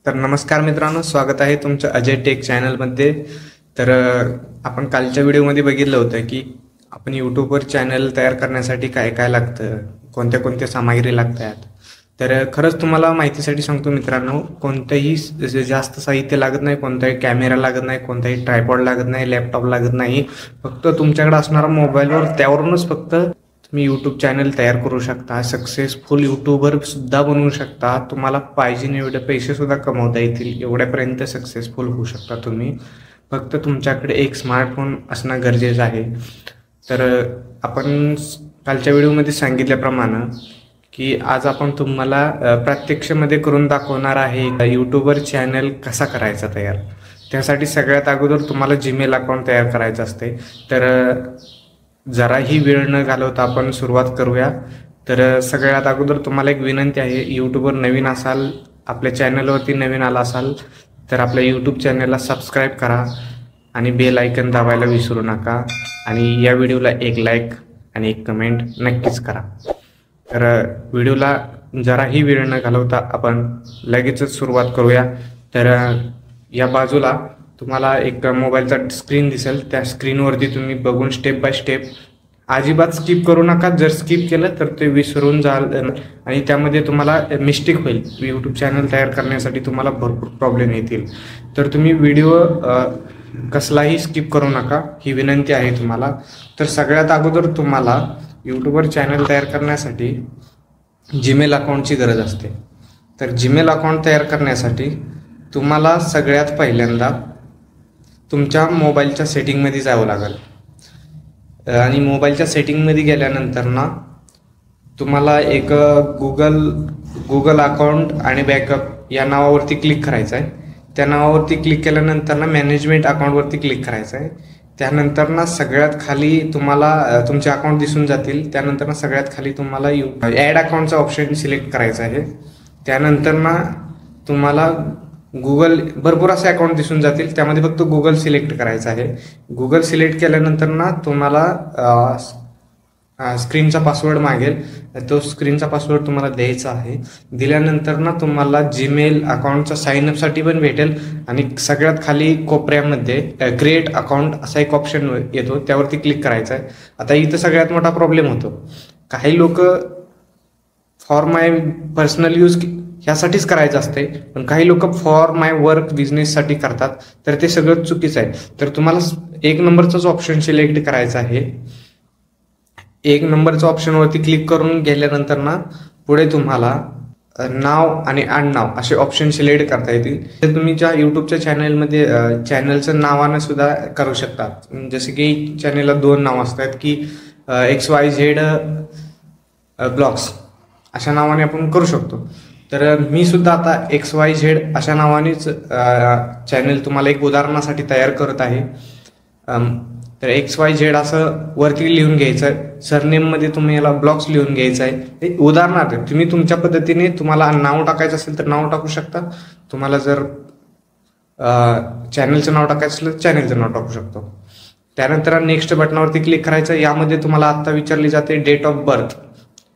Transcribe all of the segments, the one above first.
तर नमस्कार मित्रांनो, स्वागत आहे तुमचं अजय टेक चॅनलमध्ये. तर आपण कालच्या व्हिडिओमध्ये बघितलं होतं की आपण यूट्यूबवर चॅनल तयार करण्यासाठी काय काय लागतं, कोणत्या कोणत्या सामग्री लागतात. तर खरंच तुम्हाला माहितीसाठी सांगतो मित्रांनो, कोणतंही जास्त साहित्य लागत नाही, कोणताही कॅमेरा लागत नाही, कोणताही ट्रायपॉड लागत नाही, लॅपटॉप लागत नाही. फक्त तुमच्याकडे असणारा मोबाईलवर त्यावरूनच फक्त तुम्ही यूट्यूब चॅनल तयार करू शकता. सक्सेसफुल यूट्यूबर सुद्धा बनवू शकता. तुम्हाला पाहिजे एवढे पैसे सुद्धा कमवता येतील, एवढ्यापर्यंत सक्सेसफुल होऊ शकता तुम्ही. फक्त तुमच्याकडे एक स्मार्टफोन असणं गरजेचं आहे. तर आपण कालच्या व्हिडिओमध्ये सांगितल्याप्रमाणे की आज आपण तुम्हाला प्रत्यक्षमध्ये करून दाखवणार आहे यूट्यूबर चॅनल कसा करायचा तयार. त्यासाठी सगळ्यात अगोदर तुम्हाला जीमेल अकाउंट तयार करायचं असते. तर जराही वेळ न घालवता आपण सुरुवात करूया. तर सगळ्यात अगोदर तुम्हाला एक विनंती आहे, यूट्यूबवर नवीन असाल, आपल्या चॅनलवरती नवीन आला असाल तर आपल्या यूट्यूब चॅनलला सबस्क्राईब करा आणि बेल आयकन दाबायला विसरू नका. आणि या व्हिडिओला एक लाईक आणि एक कमेंट नक्कीच करा. तर व्हिडिओला जराही वेळ न घालवता आपण लगेचच सुरुवात करूया. तर या बाजूला तुम्हाला एक मोबाईलचा स्क्रीन दिसेल, त्या स्क्रीनवरती तुम्ही बघून स्टेप बाय स्टेप, अजिबात स्किप करू नका. जर स्किप केलं तर ते विसरून जाल आणि त्यामध्ये तुम्हाला मिस्टेक होईल. यूट्यूब चॅनल तयार करण्यासाठी तुम्हाला भरपूर प्रॉब्लेम येतील. तर तुम्ही व्हिडिओ कसलाही स्किप करू नका, ही विनंती आहे तुम्हाला. तर सगळ्यात अगोदर तुम्हाला यूट्यूबवर चॅनल तयार करण्यासाठी जीमेल अकाउंटची गरज असते. तर जीमेल अकाउंट तयार करण्यासाठी तुम्हाला सगळ्यात पहिल्यांदा तुमच्या मोबाईलच्या सेटिंगमध्ये जावं लागेल. आणि मोबाईलच्या सेटिंगमध्ये गेल्यानंतर ना तुम्हाला एक गुगल अकाउंट आणि बॅकअप या नावावरती क्लिक करायचं आहे. त्या नावावरती क्लिक केल्यानंतर ना मॅनेजमेंट अकाउंटवरती क्लिक करायचं आहे. त्यानंतर ना सगळ्यात खाली तुम्हाला तुमचे अकाउंट दिसून जातील. त्यानंतर ना सगळ्यात खाली तुम्हाला ॲड अकाउंटचा ऑप्शन सिलेक्ट करायचा आहे. त्यानंतर ना तुम्हाला भरपूर असे अकाउंट दिसून जातील, त्यामध्ये फक्त गुगल सिलेक्ट करायचं आहे. गुगल सिलेक्ट केल्यानंतर ना तुम्हाला स्क्रीनचा पासवर्ड मागेल. तो स्क्रीनचा पासवर्ड तुम्हाला द्यायचा आहे. दिल्यानंतर ना तुम्हाला जीमेल अकाउंटचा साईनअपसाठी पण भेटेल. आणि सगळ्यात खाली कोपऱ्यामध्ये क्रिएट अकाउंट असा एक ऑप्शन येतो, त्यावरती क्लिक करायचा आहे. आता इथं सगळ्यात मोठा प्रॉब्लेम होतो. काही लोक फॉर माय पर्सनल यूज ह्यासाठीच करायचं असते, पण काही लोक फॉर माय वर्क बिझनेससाठी करतात. तर ते सगळं चुकीचं आहे. तर तुम्हाला एक नंबरचाच ऑप्शन सिलेक्ट करायचा आहे. एक नंबरच्या ऑप्शनवरती क्लिक करून गेल्यानंतर ना पुढे तुम्हाला नाव आणि आडनाव असे ऑप्शन सिलेक्ट करता येतील. ते तुमच्या यूट्यूबच्या चॅनलमध्ये चॅनलचं नावानं सुद्धा करू शकता. जसे की चॅनलला 2 नाव असतात की XYZ ब्लॉग्स अशा नावाने आपण करू शकतो. तर मी सुद्धा आता XYZ अशा नावानेच चॅनल तुम्हाला एक उदाहरणासाठी तयार करत आहे. तर XYZ असं वरती लिहून घ्यायचं आहे. सरनेममध्ये तुम्ही याला ब्लॉग्स लिहून घ्यायचं आहे. उदाहरणार्थ तुम्ही तुमच्या पद्धतीने तुम्हाला नाव टाकायचं असेल तर नाव टाकू शकता. तुम्हाला जर चॅनलचं नाव टाकायचं असेल तर चॅनलचं नाव टाकू शकतो. त्यानंतर नेक्स्ट बटनावरती क्लिक करायचं. यामध्ये तुम्हाला आत्ता विचारली जाते डेट ऑफ बर्थ.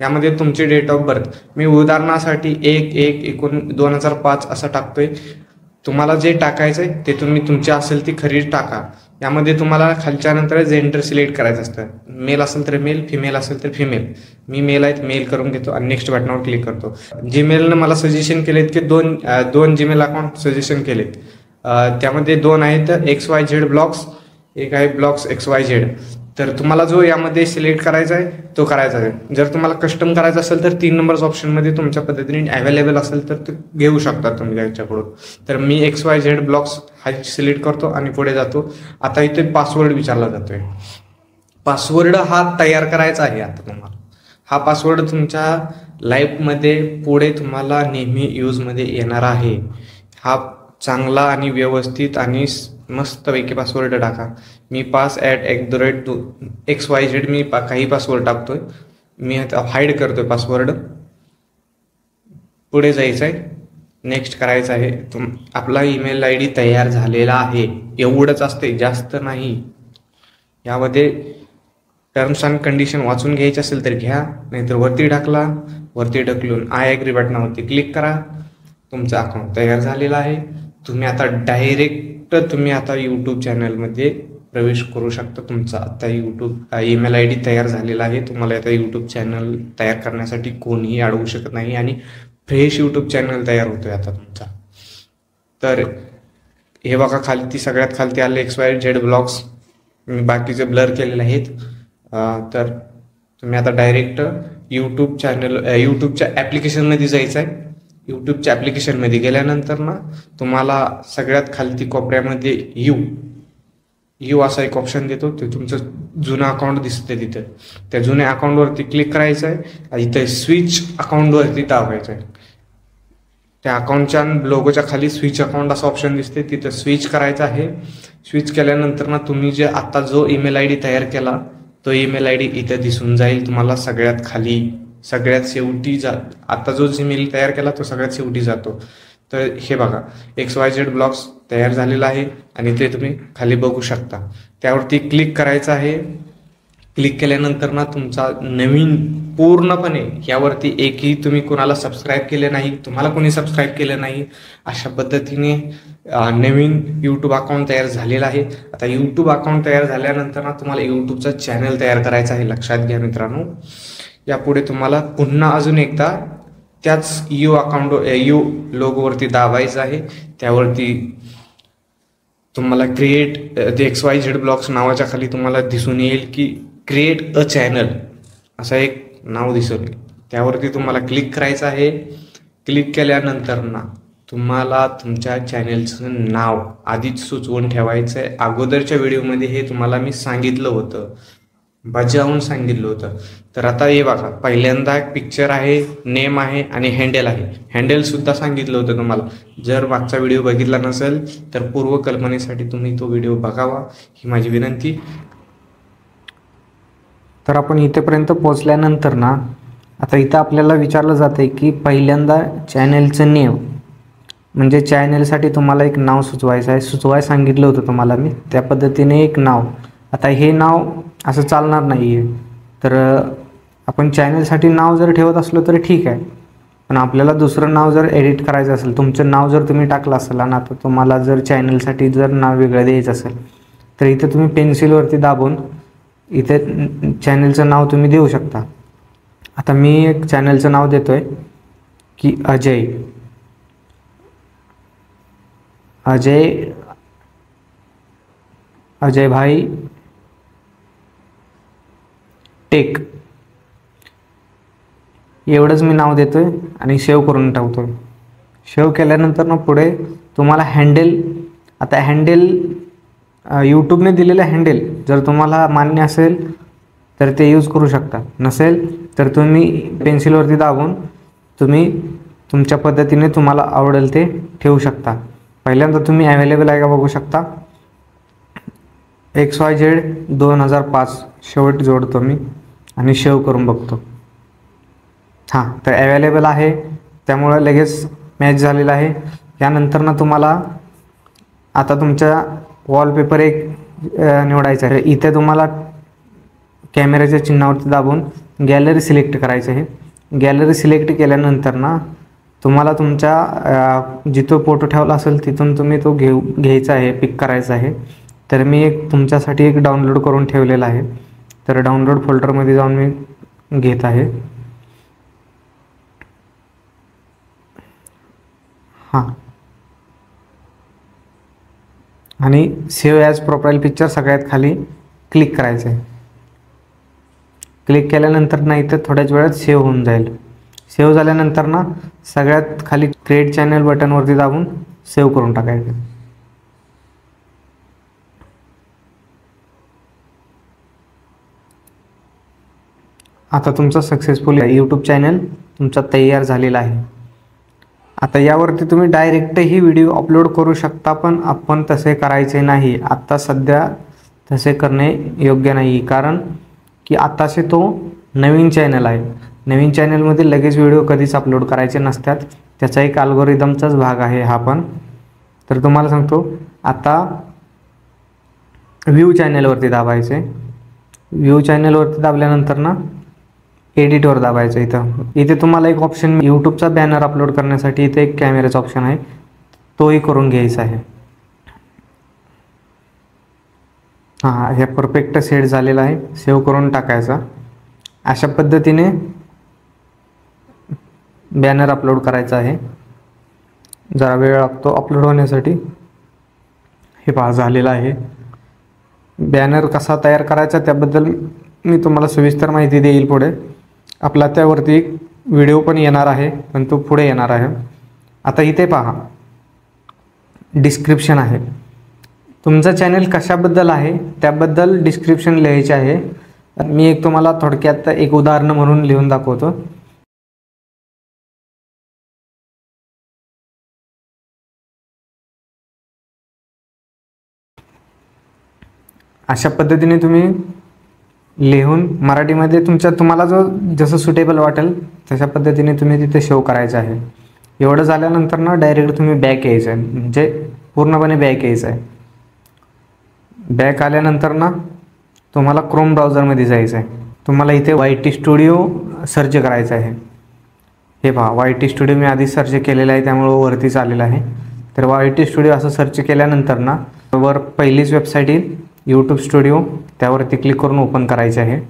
यामध्ये तुमची डेट ऑफ बर्थ मी उदाहरणासाठी 1/1/2005 असं टाकतोय. तुम्हाला जे टाकायचं आहे ते तुम्ही तुमची असेल ती खरी टाका. यामध्ये तुम्हाला खालच्या नंतर जेंडर सिलेक्ट करायचं असतं. मेल असेल तर मेल, फिमेल असेल तर फिमेल. मी मेल आहे, मेल करून घेतो आणि नेक्स्ट बटनावर क्लिक करतो. जीमेलनं मला सजेशन केलेत की दोन जीमेल अकाउंट सजेशन केलेत. त्यामध्ये 2 आहेत XYZ ब्लॉग्स, एक आहे ब्लॉग्स XYZ. तर तुम्हाला जो यामध्ये सिलेक्ट करायचा आहे तो करायचा आहे. जर तुम्हाला कस्टम करायचं असेल तर 3 नंबर्स ऑप्शनमध्ये तुमच्या पद्धतीने अवेलेबल असेल तर ते घेऊ शकता तुम्ही त्याच्याकडून. तर मी XYZ ब्लॉग्स हा सिलेक्ट करतो आणि पुढे जातो. आता इथे पासवर्ड विचारला जातोय. पासवर्ड हा तयार करायचा आहे. आता तुम्हाला हा पासवर्ड तुमच्या लाईफमध्ये पुढे तुम्हाला नेहमी यूजमध्ये येणार आहे. हा चांगला आणि व्यवस्थित आणि मस्तपैकी पासवर्ड टाका. मी pass@XYZ मी काही पासवर्ड टाकतोय. मी आता हाईड करतोय पासवर्ड. पुढे जायचं आहे, नेक्स्ट करायचं आहे. आपला ईमेल ID तयार झालेला आहे. एवढंच असते, जास्त नाही. यामध्ये टर्म्स अँड कंडिशन वाचून घ्यायचे असेल तर घ्या, नाहीतर वरती ढकलून आय ॲग्री बटनावरती क्लिक करा. तुमचा अकाउंट तयार झालेला आहे. तुम्ही आता डायरेक्ट यूट्यूब चॅनलमध्ये प्रवेश करू शकता. तुमचा आता यूट्यूब ईमेल आय डी तयार झालेला आहे. तुम्हाला आता यूट्यूब चॅनल तयार करण्यासाठी कोणीही अडवू शकत नाही आणि फ्रेश यूट्यूब चॅनल तयार होतोय आता तुमचा. तर हे बघा खाली सगळ्यात खालती आले XYZ ब्लॉग्स. मी बाकीचे ब्लर केलेले आहेत. तर तुम्ही आता डायरेक्ट यूट्यूबच्या ॲप्लिकेशनमध्ये जायचं आहे. यूट्यूबच्या ॲप्लिकेशनमध्ये गेल्यानंतर ना तुम्हाला सगळ्यात खालती कोपऱ्यामध्ये यू असा एक ऑप्शन देतो. ते तुमचं जुनं अकाउंट दिसतं तिथं. त्या जुन्या अकाउंटवरती क्लिक करायचं आहे. इथं स्विच अकाउंटवरती दाबायचं आहे. त्या अकाउंटच्या लोगोच्या खाली स्विच अकाउंट असं ऑप्शन दिसते, तिथं स्विच करायचं आहे. स्विच केल्यानंतर ना तुम्ही जे आता जो ईमेल आय डी तयार केला तो ईमेल आय डी इथं दिसून जाईल तुम्हाला सगळ्यात खाली. सगळ्यात शेवटी आता जो ईमेल तयार केला तो सगळ्यात शेवटी जातो. तर हे बघा XYZ ब्लॉग्स तयार झालेला आहे आणि ते तुम्ही खाली बघू शकता. त्यावरती क्लिक करायचं आहे. क्लिक केल्यानंतर ना तुमचा नवीन पूर्णपणे यावरती एकही तुम्ही कोणाला सबस्क्राईब केले नाही, तुम्हाला कोणी सबस्क्राईब केलं नाही, अशा पद्धतीने नवीन यूट्यूब अकाउंट तयार झालेला आहे. आता यूट्यूब अकाउंट तयार झाल्यानंतर ना तुम्हाला यूट्यूबचा चॅनल तयार करायचा आहे. लक्षात घ्या मित्रांनो. यापुढे तुम्हाला पुन्हा अजून एकदा त्याच यू लोगोवरती दाबायचं आहे. त्यावरती तुम्हाला XYZ ब्लॉग्स नावाच्या खाली तुम्हाला दिसून येईल की क्रिएट अ चॅनल असं एक नाव दिसून येईल. त्यावरती तुम्हाला क्लिक करायचं आहे. क्लिक केल्यानंतर ना तुम्हाला तुमच्या चॅनलचं नाव आधीच सुचवून ठेवायचं आहे. अगोदरच्या व्हिडिओमध्ये हे तुम्हाला मी सांगितलं होतं, बजावून सांगितलं होतं. तर आता हे बघा पहिल्यांदा पिक्चर आहे, नेम आहे आणि हँडल आहे. हँडलसुद्धा सांगितलं होतं तुम्हाला. जर मागचा व्हिडिओ बघितला नसेल तर पूर्वकल्पनेसाठी तुम्ही तो व्हिडिओ बघावा ही माझी विनंती. तर आपण इथेपर्यंत पोहोचल्यानंतर ना आता इथं आपल्याला विचारलं जातं की पहिल्यांदा चॅनलचं नेम म्हणजे चॅनलसाठी तुम्हाला एक नाव सुचवायचं आहे. सांगितलं होतं तुम्हाला मी. त्या पद्धतीने एक नाव. आता हे नाव असं चालणार नाही आहे. तर आपण चॅनलसाठी नाव जर ठेवत असलो तर ठीक आहे, पण आपल्याला दुसरं नाव जर एडिट करायचं असेल, तुमचं नाव जर तुम्ही टाकलं असेल ना, तर तुम्हाला जर चॅनलसाठी जर नाव वेगळं द्यायचं असेल तर इथं तुम्ही पेन्सिलवरती दाबून इथे चॅनलचं नाव तुम्ही देऊ शकता. आता मी एक चॅनलचं नाव देतो आहे की अजय भाई टेक एवढंच मी नाव देतोय आणि सेव्ह करून टाकतोय. सेव्ह केल्यानंतर ना पुढे तुम्हाला हँडल, आता हँडल यूट्यूबने दिलेलं हँडल जर तुम्हाला मान्य असेल तर ते यूज करू शकता, नसेल तर तुम्ही पेन्सिलवरती दाबून तुम्ही तुमच्या पद्धतीने तुम्हाला आवडेल ते ठेवू शकता. पहिल्यांदा तुम्ही अवेलेबल आहे का बघू शकता. XYZ 2005 शेवट जोडतो मी आणि सेव्ह करून बघतो. हां, तर अवेलेबल आहे त्यामुळं लगेच मॅच झालेला आहे. यानंतर ना तुम्हाला आता तुमच्या वॉलपेपर एक निवडायचा आहे. इथे तुम्हाला कॅमेऱ्याच्या चिन्हावरती दाबून गॅलरी सिलेक्ट करायचं आहे. गॅलरी सिलेक्ट केल्यानंतर ना तुम्हाला तुमच्या जिथं फोटो ठेवला असेल तिथून तुम्ही तो घ्यायचा आहे, पिक करायचा आहे. तर मी तुमच्यासाठी एक डाउनलोड करून ठेवलेला आहे. तर डाउनलोड फोल्डरमध्ये जाऊन मी घेत आहे. हां, आणि सेव्ह ॲज प्रोफाईल पिक्चर सगळ्यात खाली क्लिक करायचं आहे. क्लिक केल्यानंतर ना इथं थोड्याच वेळात सेव्ह होऊन जाईल. सेव्ह झाल्यानंतर ना सगळ्यात खाली क्रिएट चॅनल बटनवरती दाबून सेव्ह करून टाकायचं. आता तुमचा सक्सेसफुल यूट्यूब चॅनल तुमचा तयार झालेला आहे. आता यावरती तुम्ही डायरेक्टही व्हिडिओ अपलोड करू शकता, पण आपण तसे करायचे नाही. आत्ता सध्या तसे करणे योग्य नाही, कारण की आत्ताचे तो नवीन चॅनल आहे. नवीन चॅनलमध्ये लगेच व्हिडिओ कधीच अपलोड करायचे नसतात. त्याचा एक अल्गोरिदमचाच भाग आहे हा पण. तर तुम्हाला सांगतो, आता व्ह्यू चॅनलवरती दाबायचे. व्ह्यू चॅनलवरती दाबल्यानंतर ना एडिटवर दाबायचं. इथे तुम्हाला एक ऑप्शन यूट्यूबचा बॅनर अपलोड करण्यासाठी इथे एक कॅमेराचा ऑप्शन आहे, तोही करून घ्यायचा आहे. हां, हे परफेक्ट सेट झालेला आहे. सेव्ह करून टाकायचा. अशा पद्धतीने बॅनर अपलोड करायचा आहे. जरा वेळ लागतो अपलोड होण्यासाठी. हे पहा झालेलं आहे. बॅनर कसा तयार करायचा त्याबद्दल मी तुम्हाला सविस्तर माहिती देईल पुढे. आपला त्यावरती एक व्हिडिओ पण येणार आहे, पण तो पुढे येणार आहे. आता इथे पहा डिस्क्रिप्शन आहे. तुमचं चॅनल कशाबद्दल आहे त्याबद्दल डिस्क्रिप्शन लिहायचे आहे. मी एक तुम्हाला थोडक्यात एक उदाहरण म्हणून लिहून दाखवतो. अशा पद्धतीने तुम्ही लिहून मराठीमध्ये तुम्हाला जो जसं सुटेबल वाटेल तशा पद्धतीने तुम्ही तिथे शो करायचं आहे. एवढं झाल्यानंतर ना डायरेक्ट तुम्ही बॅक यायचं आहे, म्हणजे पूर्णपणे बॅक यायचं आहे. बॅक आल्यानंतर ना तुम्हाला क्रोम ब्राउझरमध्ये जायचं आहे. तुम्हाला इथे YT स्टुडिओ सर्च करायचं आहे. हे पहा YT स्टुडिओ मी आधी सर्च केलेलं आहे, त्यामुळं वरतीच आलेलं आहे. तर YT स्टुडिओ असं सर्च केल्यानंतर ना वर पहिलीच वेबसाईट येईल यूट्यूब स्टुडिओ, त्यावरती क्लिक करून ओपन करायचे आहे.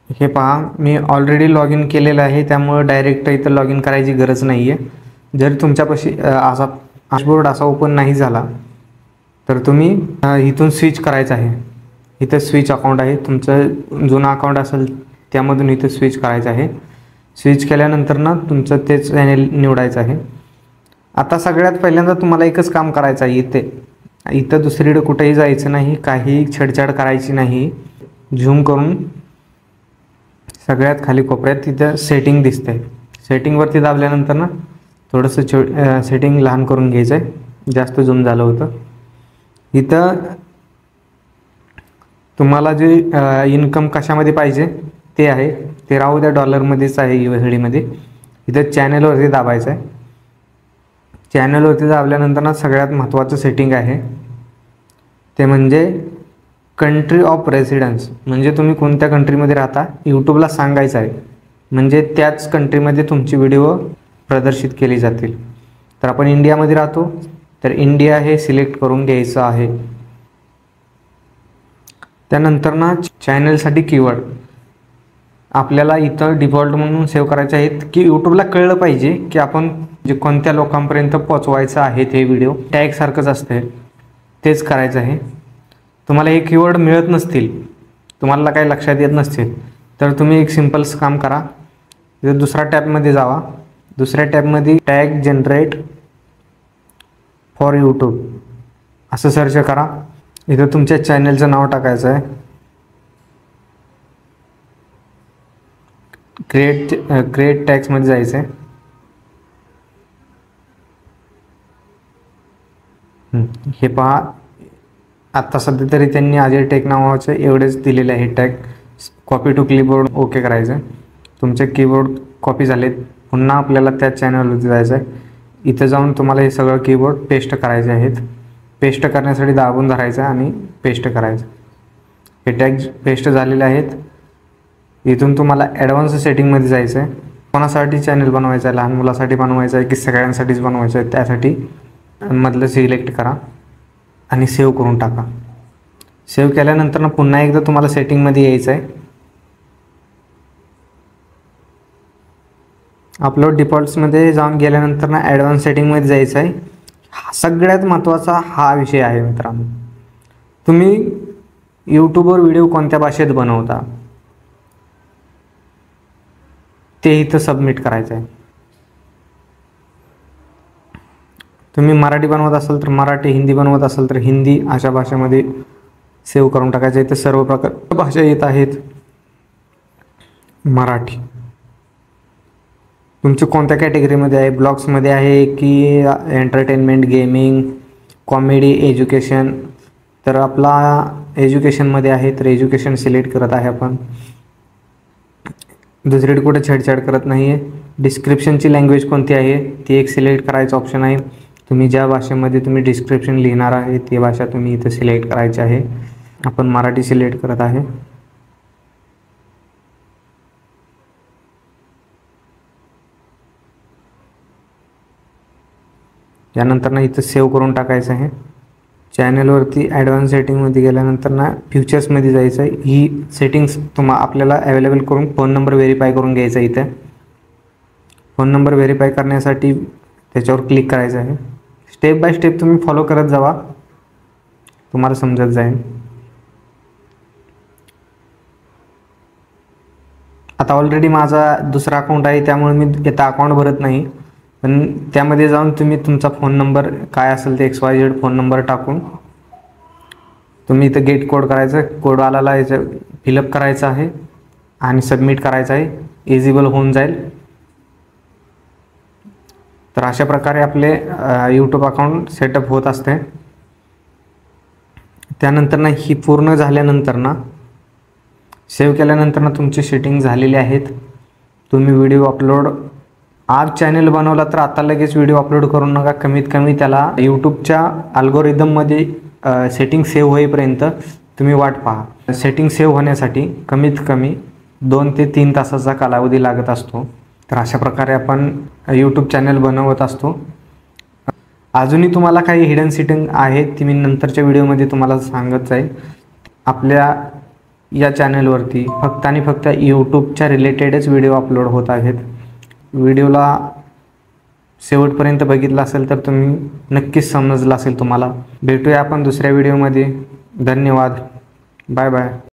हे पहा मी ऑलरेडी लॉग इन केलेलं आहे, त्यामुळं डायरेक्ट इथं लॉग इन करायची गरज नाही आहे. जर तुमच्यापाशी असा डॅशबोर्ड असा ओपन नाही झाला तर तुम्ही इथून स्विच करायचं आहे. इथं स्विच अकाउंट आहे, तुमचं जुनं अकाउंट असेल त्यामधून इथं स्विच करायचं आहे. स्विच केल्यानंतर ना तुमचं तेच चॅनेल निवडायचं आहे. आता सगळ्यात पहिल्यांदा तुम्हाला एकच काम करायचं आहे. इथं दुसरीकडे कुठेही जायचं नाही, काही छेडछाड करायची नाही. झूम करून सगळ्यात खाली कोपऱ्यात तिथं सेटिंग दिसते. सेटिंगवरती दाबल्यानंतर ना थोडंसं सेटिंग लहान करून घ्यायचं आहे, जास्त झूम झालं होतं. इथं तुम्हाला जे इन्कम कशामध्ये पाहिजे ते आहे, ते राहू द्या डॉलरमध्येच आहे, USDमध्ये. इथं चॅनलवरती दाबायचं आहे. चॅनलवरती दाबल्यानंतर ना सगळ्यात महत्त्वाचं सेटिंग आहे ते म्हणजे कंट्री ऑफ रेसिडन्स. म्हणजे तुम्ही कोणत्या कंट्रीमध्ये राहता यूट्यूबला सांगायचं आहे, म्हणजे त्याच कंट्रीमध्ये तुमची व्हिडिओ प्रदर्शित केली जातील. तर आपण इंडियामध्ये राहतो, तर इंडिया हे सिलेक्ट करून घ्यायचं आहे. त्यानंतर ना चॅनलसाठी कीवर्ड आपल्याला इथं डिफॉल्ट म्हणून सेव्ह करायचे आहेत, की यूट्यूबला कळलं पाहिजे की आपण जे कोणत्या लोकांपर्यंत पोचवायचं आहे ते व्हिडिओ टॅगसारखंच असते, तेच करायचं आहे. तुम्हाला हे कीवर्ड मिळत नसतील, तुम्हाला काही लक्षात येत नसतील, तर तुम्ही एक सिम्पल्स काम करा. इथं दुसऱ्या टॅबमध्ये जावा. दुसऱ्या टॅबमध्ये टॅग जनरेट फॉर यूट्यूब असं सर्च करा. इथं तुमच्या चॅनलचं नाव टाकायचं आहे. क्रिएट टॅग्समध्ये जायचं आहे. हे पहा आत्ता सध्या तरी त्यांनी अजय टेक नावाचं एवढेच दिलेले आहे tag. Copy to clipboard okay करायचं. तुमचे कीबोर्ड कॉपी झालेत, पुन्हा आपल्याला त्या चॅनलवरती जायचं आहे. इथं जाऊन तुम्हाला हे सगळं कीबोर्ड पेस्ट करायचे आहेत. पेस्ट करण्यासाठी दाबून धरायचं आणि पेस्ट करायचं. हे टॅग पेस्ट झालेले आहेत. इथून तुम्हाला ॲडव्हान्स सेटिंगमध्ये जायचं आहे. कोणासाठी चॅनल बनवायचं आहे, लहान मुलासाठी बनवायचं आहे की सगळ्यांसाठीच बनवायचं आहे, त्यासाठी मधलं सिलेक्ट करा आणि सेव्ह करून टाका. सेव्ह केल्यानंतर ना पुन्हा एकदा तुम्हाला सेटिंगमध्ये यायचं आहे. अपलोड डिफॉल्ट्समध्ये जाऊन गेल्यानंतर ना ॲडव्हान्स सेटिंगमध्ये जायचं आहे. सगळ्यात महत्त्वाचा हा विषय आहे मित्रांनो. तुम्ही यूट्यूबवर व्हिडिओ कोणत्या भाषेत बनवता ते इथं सबमिट करायचं आहे. तुम्ही मराठी बनवत असाल तर मराठी, हिंदी बनवत असाल तर हिंदी अशा भाषेमध्ये सेव्ह करून टाकायचं. इथं सर्व प्रकार भाषा येत आहेत. मराठी तुमची कोणत्या कॅटेगरीमध्ये आहे, ब्लॉग्समध्ये आहे की एंटरटेनमेंट, गेमिंग, कॉमेडी, एज्युकेशन. तर आपला एज्युकेशनमध्ये आहे, तर एज्युकेशन सिलेक्ट करत आहे आपण. दुसरीकडे कुठे छेडछाड करत नाही आहे. डिस्क्रिप्शनची लँग्वेज कोणती आहे ती एक सिलेक्ट करायचं ऑप्शन आहे. तुम्ही ज्या भाषेमध्ये तुम्ही डिस्क्रिप्शन लिहिणार आहे ती भाषा तुम्ही इथं सिलेक्ट करायची आहे. आपण मराठी सिलेक्ट करत आहे. यानंतर ना इथं सेव्ह करून टाकायचं आहे. चॅनलवरती ॲडव्हान्स सेटिंगमध्ये गेल्यानंतर ना फ्युचर्समध्ये जायचं आहे. ही सेटिंग्स आपल्याला अवेलेबल करून फोन नंबर व्हेरीफाय करून घ्यायचा आहे. इथं फोन नंबर व्हेरीफाय करण्यासाठी त्याच्यावर क्लिक करायचं आहे. स्टेप बाय स्टेप तुम्ही फॉलो करत जावा, तुम्हाला समजत जाईल. आता ऑलरेडी माझा दुसरा अकाउंट आहे त्यामुळे मी इथं अकाउंट भरत नाही, पण त्यामध्ये जाऊन तुम्ही तुमचा फोन नंबर काय असेल ते XYZ फोन नंबर टाकून तुम्ही इथं गेट कोड करायचा. कोड आलेला याचं फिलअप करायचं आहे आणि सबमिट करायचं आहे. इजिबल होऊन जाईल. तर अशा प्रकारे आपले यूट्यूब अकाउंट सेटअप होत असते. त्यानंतर ना ही पूर्ण झाल्यानंतर ना सेव्ह केल्यानंतर ना तुमची सेटिंग झालेली आहेत. तुम्ही व्हिडिओ अपलोड आज चॅनल बनवला तर आता लगेच व्हिडिओ अपलोड करू नका. कमीत कमी त्याला यूट्यूबच्या अल्गोरिदममध्ये सेटिंग सेव्ह होईपर्यंत तुम्ही वाट पहा. सेटिंग सेव्ह होण्यासाठी कमीत कमी 2 ते 3 तासाचा कालावधी लागत असतो. तर अशा प्रकारे आपण यूट्यूब चॅनल बनवत असतो. अजूनही तुम्हाला काही हिडन सेटिंग आहेत ती मी नंतरच्या व्हिडिओमध्ये तुम्हाला सांगत जाईल. आपल्या या चॅनलवरती फक्त आणि फक्त यूट्यूबच्या रिलेटेडच व्हिडिओ अपलोड होत आहेत. व्हिडिओला शेवटपर्यंत बघितला असेल तर तुम्ही नक्कीच समजलं असेल तुम्हाला. भेटूया आपण दुसऱ्या व्हिडिओमध्ये. धन्यवाद. Bye bye.